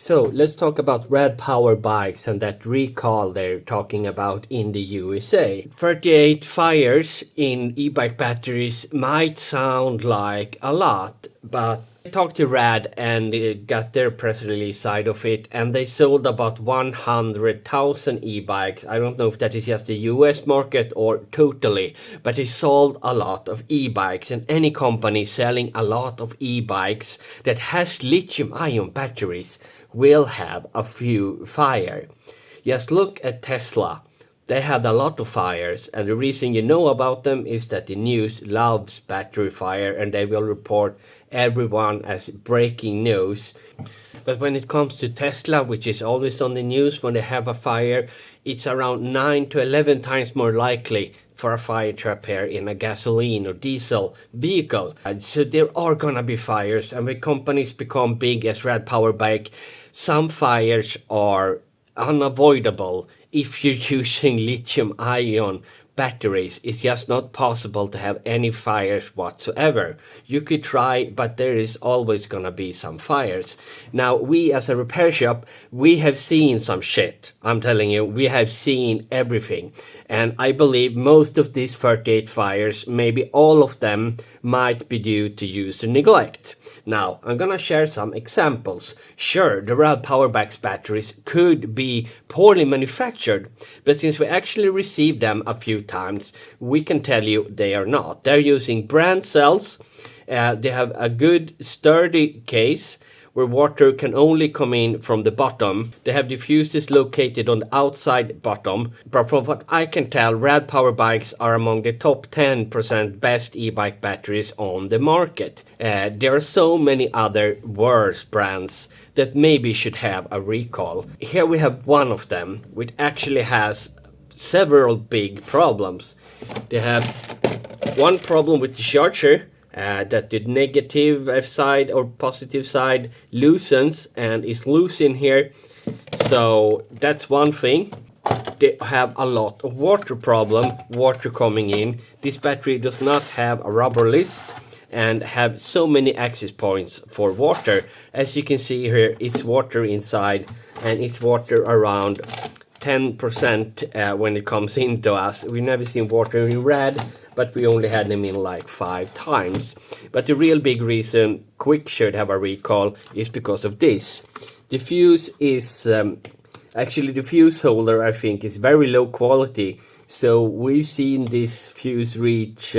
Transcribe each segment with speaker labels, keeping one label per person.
Speaker 1: So let's talk about Rad Power Bikes and that recall they're talking about in the USA. 38 fires in e-bike batteries might sound like a lot, but I talked to Rad and got their press release side of it, and they sold about 100,000 e-bikes. I don't know if that is just the US market or totally, but they sold a lot of e-bikes, and any company selling a lot of e-bikes that has lithium-ion batteries will have a few fire. Just look at Tesla. They had a lot of fires, and the reason you know about them is that the news loves battery fire and they will report everyone as breaking news. But when it comes to Tesla, which is always on the news when they have a fire, it's around 9 to 11 times more likely for a fire to appear in a gasoline or diesel vehicle. So there are gonna be fires, and when companies become big as Rad Power Bike, some fires are unavoidable. If you're using lithium-ion batteries, it's just not possible to have any fires whatsoever. You could try, but there is always gonna be some fires. Now, we as a repair shop, we have seen some shit. I'm telling you, we have seen everything. And I believe most of these 38 fires, maybe all of them, might be due to user neglect. Now, I'm gonna share some examples. Sure, the Rad Power Bikes batteries could be poorly manufactured, but since we actually received them a few times, we can tell you they are not. They're using brand cells, they have a good sturdy case, where water can only come in from the bottom. They have diffusers located on the outside bottom, but from what I can tell, Rad Power Bikes are among the top 10% best e-bike batteries on the market. There are so many other worse brands that maybe should have a recall. Here we have one of them, which actually has several big problems. They have one problem with the charger, that the negative side or positive side loosens and is loose in here. So that's one thing. They have a lot of water problem, water coming in. This battery does not have a rubber list and have so many access points for water. As you can see here, it's water inside, and it's water around 10% when it comes into us. We've never seen water in Rad, but we only had them in like 5 times. But the real big reason Quick should have a recall is because of this. The fuse is actually, the fuse holder, I think, is very low quality. So we've seen this fuse reach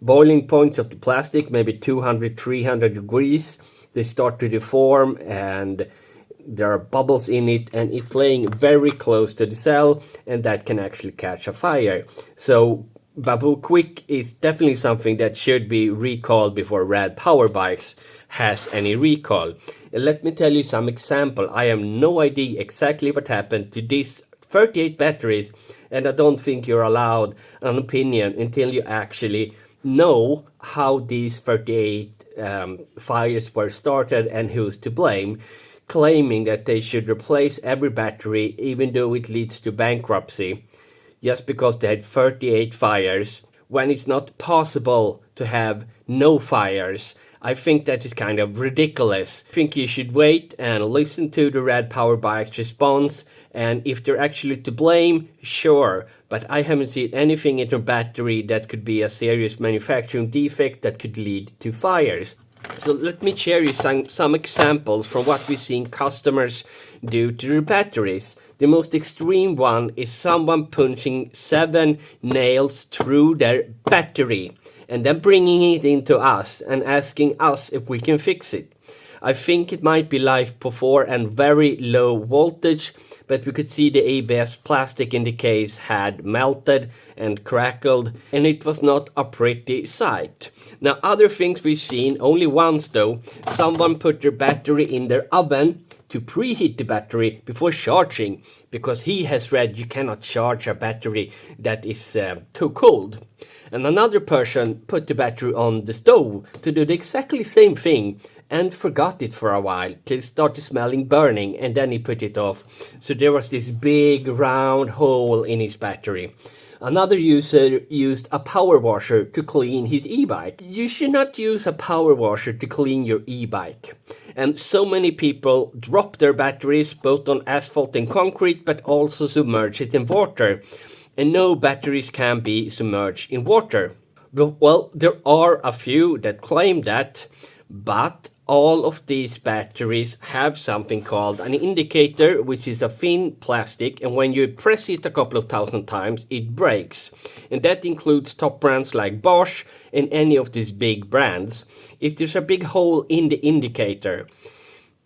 Speaker 1: boiling points of the plastic, maybe 200, 300 degrees. They start to deform and there are bubbles in it, and it's laying very close to the cell, and that can actually catch a fire. So Babu Quick is definitely something that should be recalled before Rad Power Bikes has any recall. Let me tell you some example. I have no idea exactly what happened to these 38 batteries, and I don't think you're allowed an opinion until you actually know how these 38 fires were started and who's to blame. Claiming that they should replace every battery even though it leads to bankruptcy just because they had 38 fires when it's not possible to have no fires. I think that is kind of ridiculous. I think you should wait and listen to the Rad Power Bikes response, and if they're actually to blame, sure, but I haven't seen anything in their battery that could be a serious manufacturing defect that could lead to fires. So let me share you some examples from what we've seen customers do to their batteries. The most extreme one is someone punching 7 nails through their battery and then bringing it into us and asking us if we can fix it. I think it might be LiFePO4 and very low voltage, but we could see the ABS plastic in the case had melted and crackled, and it was not a pretty sight. Now, other things we've seen, only once though, someone put their battery in their oven to preheat the battery before charging, because he has read you cannot charge a battery that is too cold. And another person put the battery on the stove to do the exactly same thing, and forgot it for a while till it started smelling burning, and then he put it off. So there was this big round hole in his battery. Another user used a power washer to clean his e-bike. You should not use a power washer to clean your e-bike. And so many people drop their batteries both on asphalt and concrete, but also submerge it in water. And no batteries can be submerged in water. Well, there are a few that claim that, but all of these batteries have something called an indicator, which is a thin plastic, and when you press it a couple of thousand times, it breaks. And that includes top brands like Bosch and any of these big brands. If there's a big hole in the indicator,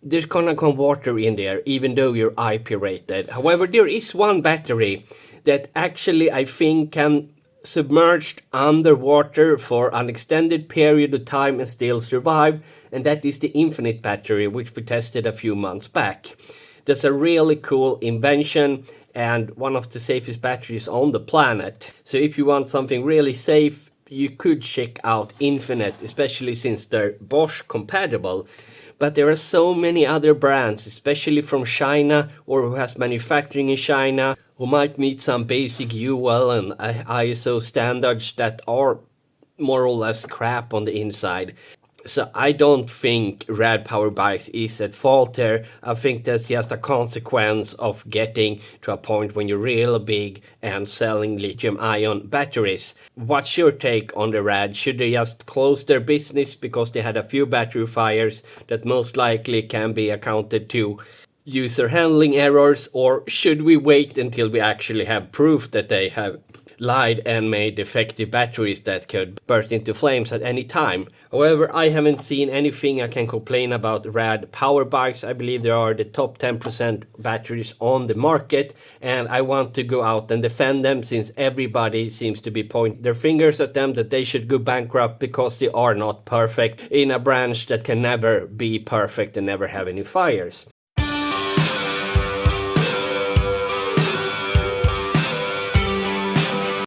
Speaker 1: there's gonna come water in there, even though you're IP rated. However, there is one battery that actually I think can submerged underwater for an extended period of time and still survive, and that is the infinite battery, which we tested a few months back. That's a really cool invention and one of the safest batteries on the planet. So if you want something really safe, you could check out Infinite, especially since they're Bosch compatible. But there are so many other brands, especially from China or who has manufacturing in China, who might meet some basic UL and ISO standards that are more or less crap on the inside. So I don't think Rad Power Bikes is at fault there. I think that's just a consequence of getting to a point when you're real big and selling lithium-ion batteries. What's your take on the Rad? Should they just close their business because they had a few battery fires that most likely can be accounted to user handling errors, or should we wait until we actually have proof that they have lied and made defective batteries that could burst into flames at any time? However, I haven't seen anything I can complain about Rad Power Bikes. I believe they are the top 10% batteries on the market, and I want to go out and defend them since everybody seems to be pointing their fingers at them that they should go bankrupt because they are not perfect in a branch that can never be perfect and never have any fires.